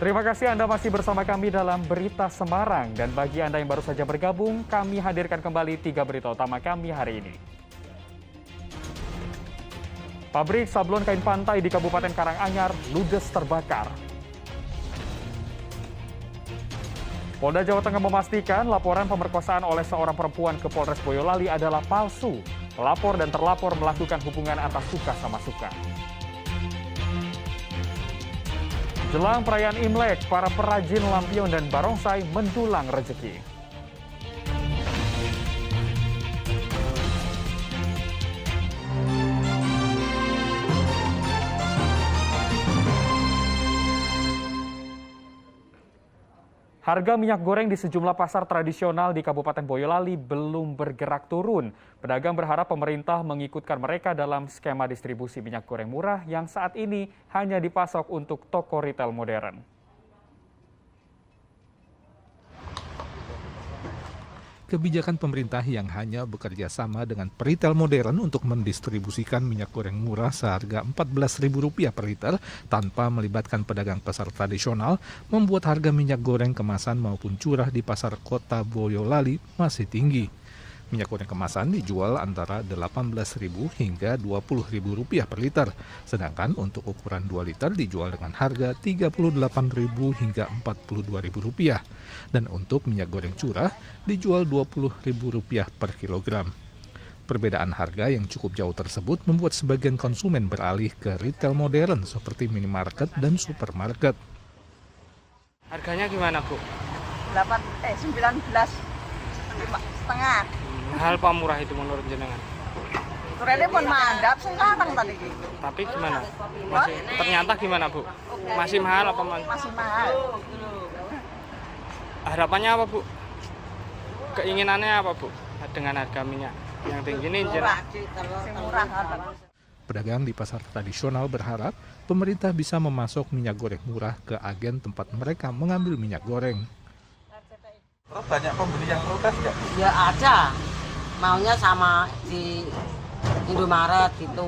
Terima kasih Anda masih bersama kami dalam Berita Semarang. Dan bagi Anda yang baru saja bergabung, kami hadirkan kembali 3 berita utama kami hari ini. Pabrik sablon kain pantai di Kabupaten Karanganyar ludes terbakar. Polda Jawa Tengah memastikan laporan pemerkosaan oleh seorang perempuan ke Polres Boyolali adalah palsu. Pelapor dan terlapor melakukan hubungan atas suka sama suka. Jelang perayaan Imlek, para perajin lampion dan barongsai mendulang rezeki. Harga minyak goreng di sejumlah pasar tradisional di Kabupaten Boyolali belum bergerak turun. Pedagang berharap pemerintah mengikutkan mereka dalam skema distribusi minyak goreng murah yang saat ini hanya dipasok untuk toko retail modern. Kebijakan pemerintah yang hanya bekerja sama dengan peritel modern untuk mendistribusikan minyak goreng murah seharga Rp14.000 per liter tanpa melibatkan pedagang pasar tradisional membuat harga minyak goreng kemasan maupun curah di pasar kota Boyolali masih tinggi. Minyak goreng kemasan dijual antara Rp18.000 hingga Rp20.000 per liter, sedangkan untuk ukuran 2 liter dijual dengan harga Rp38.000 hingga Rp42.000. Dan untuk minyak goreng curah dijual Rp20.000 per kilogram. Perbedaan harga yang cukup jauh tersebut membuat sebagian konsumen beralih ke retail modern seperti minimarket dan supermarket. Harganya gimana, Bu? 19 setengah. Hal apa murah itu menurut jenengan? Kurangnya pun mandap sekarang tadi. Tapi gimana? Ternyata gimana, Bu? Masih mahal apa Masih mahal. Harapannya apa, Bu? Keinginannya apa, Bu? Dengan harga minyak yang tinggi ini Murah. Pedagang di pasar tradisional berharap pemerintah bisa memasok minyak goreng murah ke agen tempat mereka mengambil minyak goreng. Banyak pembeli yang protes nggak? Ya ada, maunya sama di Indomaret gitu.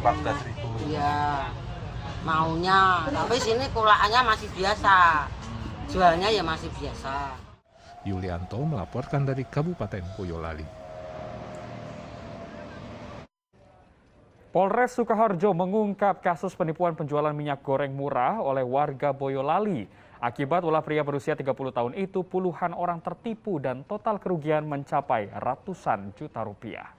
14.000. Ya maunya, tapi sini kulaannya masih biasa, jualnya ya masih biasa. Yulianto melaporkan dari Kabupaten Boyolali. Polres Sukoharjo mengungkap kasus penipuan penjualan minyak goreng murah oleh warga Boyolali. Akibat ulah pria berusia 30 tahun itu, puluhan orang tertipu dan total kerugian mencapai ratusan juta rupiah.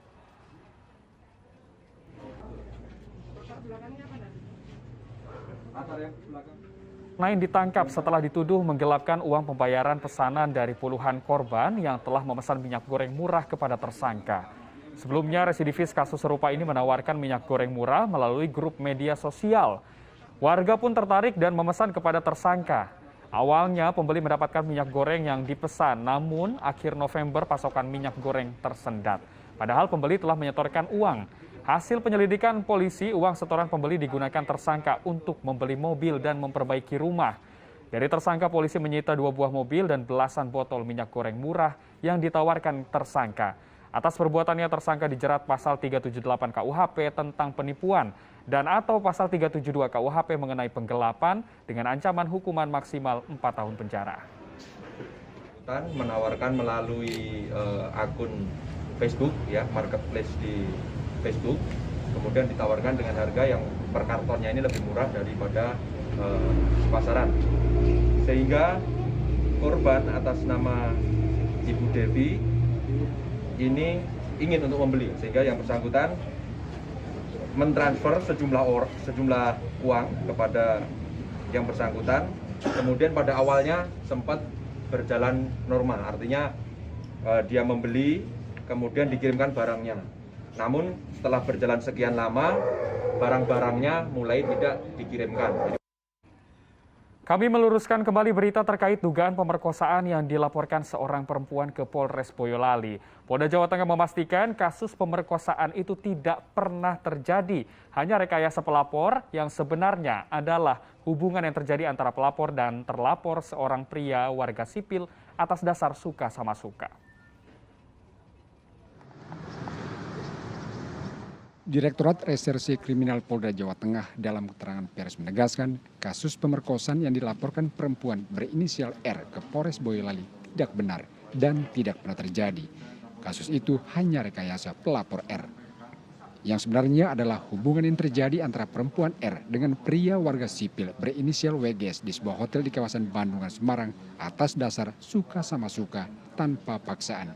Nain ditangkap setelah dituduh menggelapkan uang pembayaran pesanan dari puluhan korban yang telah memesan minyak goreng murah kepada tersangka. Sebelumnya, residivis kasus serupa ini menawarkan minyak goreng murah melalui grup media sosial. Warga pun tertarik dan memesan kepada tersangka. Awalnya pembeli mendapatkan minyak goreng yang dipesan, namun akhir November pasokan minyak goreng tersendat. Padahal pembeli telah menyetorkan uang. Hasil penyelidikan polisi, uang setoran pembeli digunakan tersangka untuk membeli mobil dan memperbaiki rumah. Dari tersangka, polisi menyita 2 buah mobil dan belasan botol minyak goreng murah yang ditawarkan tersangka. Atas perbuatannya tersangka dijerat pasal 378 KUHP tentang penipuan dan atau pasal 372 KUHP mengenai penggelapan dengan ancaman hukuman maksimal 4 tahun penjara. Menawarkan melalui akun Facebook, ya, marketplace di Facebook, kemudian ditawarkan dengan harga yang per kartonnya ini lebih murah daripada pasaran, sehingga korban atas nama Ibu Devi ini ingin untuk membeli, sehingga yang bersangkutan mentransfer sejumlah uang kepada yang bersangkutan. Kemudian pada awalnya sempat berjalan normal, artinya dia membeli kemudian dikirimkan barangnya. Namun setelah berjalan sekian lama, barang-barangnya mulai tidak dikirimkan. Kami meluruskan kembali berita terkait dugaan pemerkosaan yang dilaporkan seorang perempuan ke Polres Boyolali. Polda Jawa Tengah memastikan kasus pemerkosaan itu tidak pernah terjadi. Hanya rekayasa pelapor yang sebenarnya adalah hubungan yang terjadi antara pelapor dan terlapor seorang pria warga sipil atas dasar suka sama suka. Direktorat Reserse Kriminal Polda Jawa Tengah dalam keterangan pers menegaskan kasus pemerkosaan yang dilaporkan perempuan berinisial R ke Polres Boyolali tidak benar dan tidak pernah terjadi. Kasus itu hanya rekayasa pelapor R. Yang sebenarnya adalah hubungan yang terjadi antara perempuan R dengan pria warga sipil berinisial WGS di sebuah hotel di kawasan Bandungan, Semarang atas dasar suka sama suka tanpa paksaan.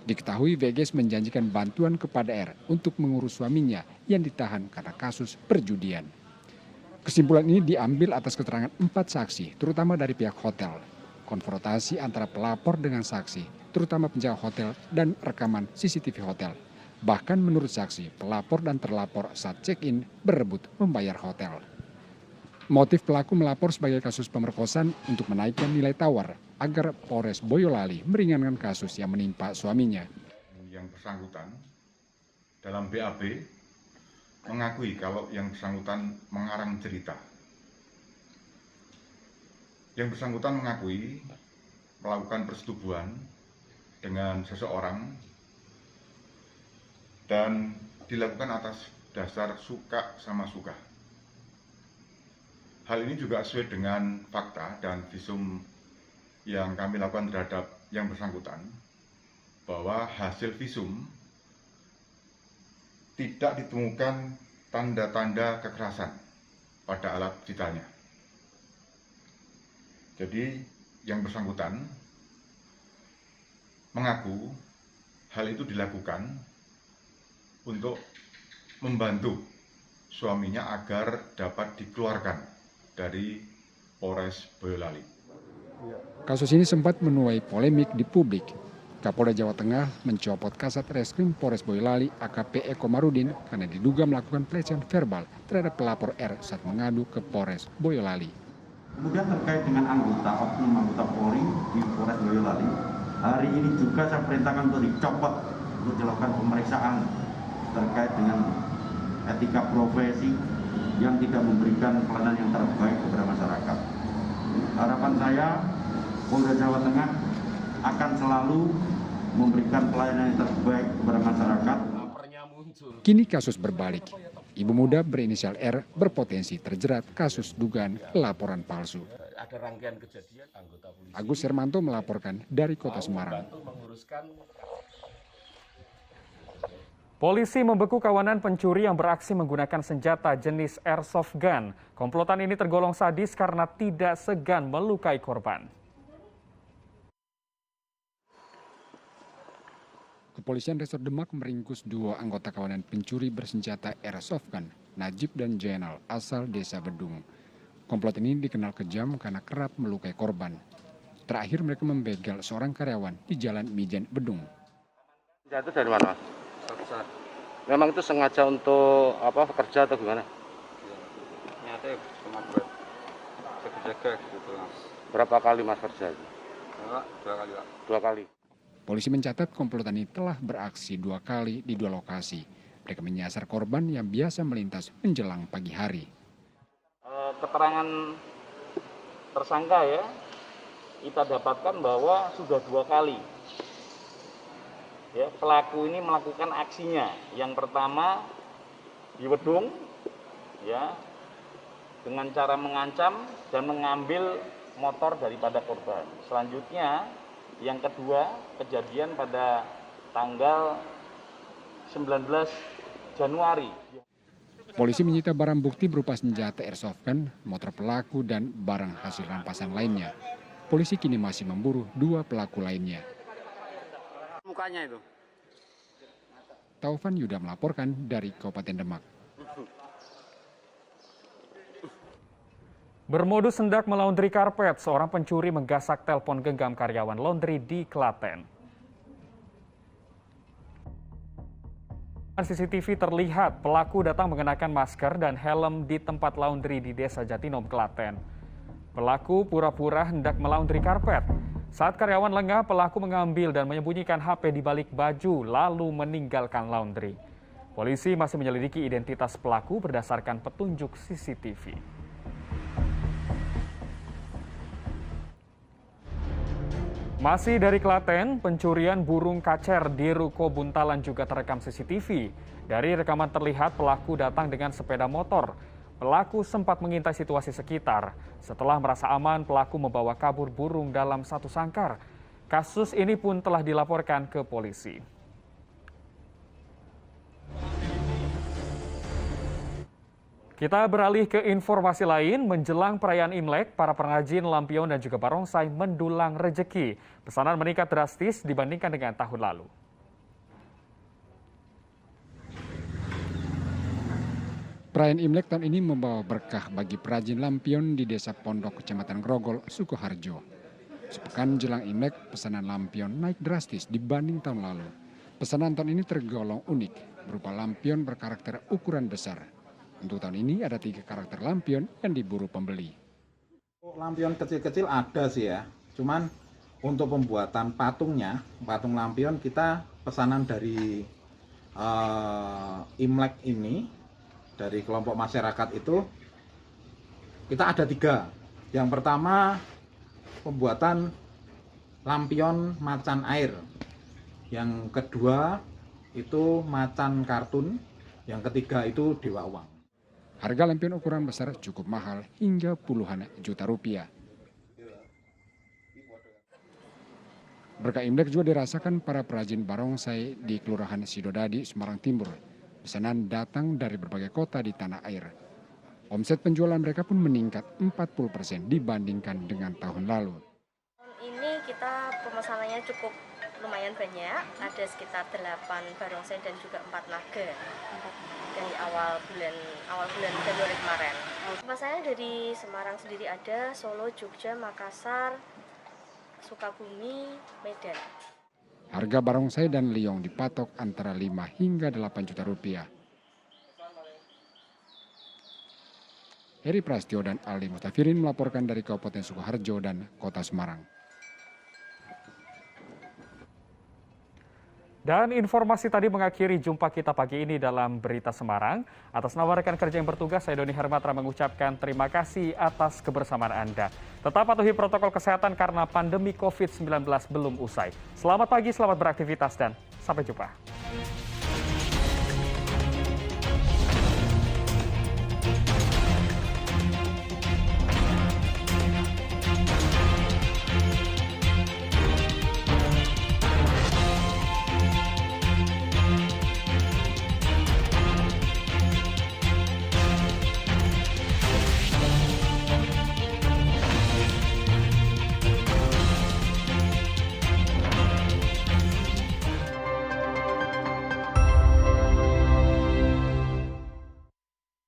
Diketahui VGS menjanjikan bantuan kepada R untuk mengurus suaminya yang ditahan karena kasus perjudian. Kesimpulan ini diambil atas keterangan 4 saksi, terutama dari pihak hotel. Konfrontasi antara pelapor dengan saksi, terutama penjaga hotel dan rekaman CCTV hotel. Bahkan menurut saksi, pelapor dan terlapor saat check-in berebut membayar hotel. Motif pelaku melapor sebagai kasus pemerkosaan untuk menaikkan nilai tawar agar Polres Boyolali meringankan kasus yang menimpa suaminya. Yang bersangkutan dalam BAB mengakui kalau yang bersangkutan mengarang cerita. Yang bersangkutan mengakui melakukan persetubuhan dengan seseorang dan dilakukan atas dasar suka sama suka. Hal ini juga sesuai dengan fakta dan visum yang kami lakukan terhadap yang bersangkutan, bahwa hasil visum tidak ditemukan tanda-tanda kekerasan pada alat vitalnya. Jadi yang bersangkutan mengaku hal itu dilakukan untuk membantu suaminya agar dapat dikeluarkan dari Polres Boyolali. Kasus ini sempat menuai polemik di publik. Kapolda Jawa Tengah mencopot Kasat Reskrim Polres Boyolali AKP Eko Marudin karena diduga melakukan pelecehan verbal terhadap pelapor R saat mengadu ke Polres Boyolali. Kemudian terkait dengan oknum anggota Polri di Polres Boyolali, hari ini juga saya perintahkan untuk dicopot untuk dilakukan pemeriksaan terkait dengan etika profesi yang tidak memberikan pelayanan yang terbaik kepada masyarakat. Harapan saya, Polda Jawa Tengah akan selalu memberikan pelayanan yang terbaik kepada masyarakat. Kini kasus berbalik. Ibu muda berinisial R berpotensi terjerat kasus dugaan laporan palsu. Ada rangkaian kejadian anggota polisi. Agus Hermanto melaporkan dari Kota Semarang. Polisi membeku kawanan pencuri yang beraksi menggunakan senjata jenis airsoft gun. Komplotan ini tergolong sadis karena tidak segan melukai korban. Kepolisian Resort Demak meringkus 2 anggota kawanan pencuri bersenjata airsoft gun, Najib dan Jainal, asal desa Bedung. Komplot ini dikenal kejam karena kerap melukai korban. Terakhir mereka membegal seorang karyawan di Jalan Mijen, Bedung. Jatuh dari mana, Mas? Memang itu sengaja untuk kerja atau gimana? Nyata cuma buat jaga-jaga gitu, Mas. Berapa kali Mas kerja? 2 kali, Pak. 2 kali. Polisi mencatat komplotan ini telah beraksi 2 kali di 2 lokasi. Mereka menyasar korban yang biasa melintas menjelang pagi hari. Keterangan tersangka ya, kita dapatkan bahwa sudah 2 kali. Ya, pelaku ini melakukan aksinya. Yang pertama di Wedung, ya, dengan cara mengancam dan mengambil motor daripada korban. Selanjutnya, yang kedua, kejadian pada tanggal 19 Januari. Polisi menyita barang bukti berupa senjata airsoft gun, motor pelaku, dan barang hasil rampasan lainnya. Polisi kini masih memburu 2 pelaku lainnya. Mukanya itu. Taufan Yuda melaporkan dari Kabupaten Demak. Bermodus hendak melaundri karpet, seorang pencuri menggasak telepon genggam karyawan laundry di Klaten. CCTV terlihat pelaku datang mengenakan masker dan helm di tempat laundry di Desa Jatinom, Klaten. Pelaku pura-pura hendak melaundri karpet. Saat karyawan lengah, pelaku mengambil dan menyembunyikan HP di balik baju lalu meninggalkan laundry. Polisi masih menyelidiki identitas pelaku berdasarkan petunjuk CCTV. Masih dari Klaten, pencurian burung kacer di Ruko Buntalan juga terekam CCTV. Dari rekaman terlihat pelaku datang dengan sepeda motor. Pelaku sempat mengintai situasi sekitar. Setelah merasa aman, pelaku membawa kabur burung dalam satu sangkar. Kasus ini pun telah dilaporkan ke polisi. Kita beralih ke informasi lain. Menjelang perayaan Imlek, para pengrajin lampion dan juga barongsai mendulang rejeki. Pesanan meningkat drastis dibandingkan dengan tahun lalu. Perayaan Imlek tahun ini membawa berkah bagi perajin lampion di Desa Pondok, Kecamatan Grogol, Sukoharjo. Sepekan jelang Imlek, pesanan lampion naik drastis dibanding tahun lalu. Pesanan tahun ini tergolong unik, berupa lampion berkarakter ukuran besar. Untuk tahun ini ada 3 karakter lampion yang diburu pembeli. Lampion kecil-kecil ada sih ya, cuman untuk pembuatan patungnya, patung lampion kita pesanan dari Imlek ini, dari kelompok masyarakat itu, kita ada 3. Yang pertama, pembuatan lampion macan air. Yang kedua, itu macan kartun. Yang ketiga itu dewa uang. Harga lampion ukuran besar cukup mahal hingga puluhan juta rupiah. Berkah Imlek juga dirasakan para perajin barongsai di Kelurahan Sidodadi, Semarang Timur. Pesanan datang dari berbagai kota di tanah air. Omset penjualan mereka pun meningkat 40% dibandingkan dengan tahun lalu. Ini kita pemesanannya cukup lumayan banyak, ada sekitar 8 barongsai dan juga 4 naga dari awal bulan Februari kemarin. Pemesanannya dari Semarang sendiri ada, Solo, Jogja, Makassar, Sukabumi, Medan. Harga barongsai dan liong dipatok antara 5 hingga 8 juta rupiah. Heri Prastio dan Aldi Mustafirin melaporkan dari Kabupaten Sukoharjo dan Kota Semarang. Dan informasi tadi mengakhiri jumpa kita pagi ini dalam Berita Semarang. Atas nama rekan kerja yang bertugas, saya Doni Hermatra mengucapkan terima kasih atas kebersamaan Anda. Tetap patuhi protokol kesehatan karena pandemi COVID-19 belum usai. Selamat pagi, selamat beraktivitas, dan sampai jumpa.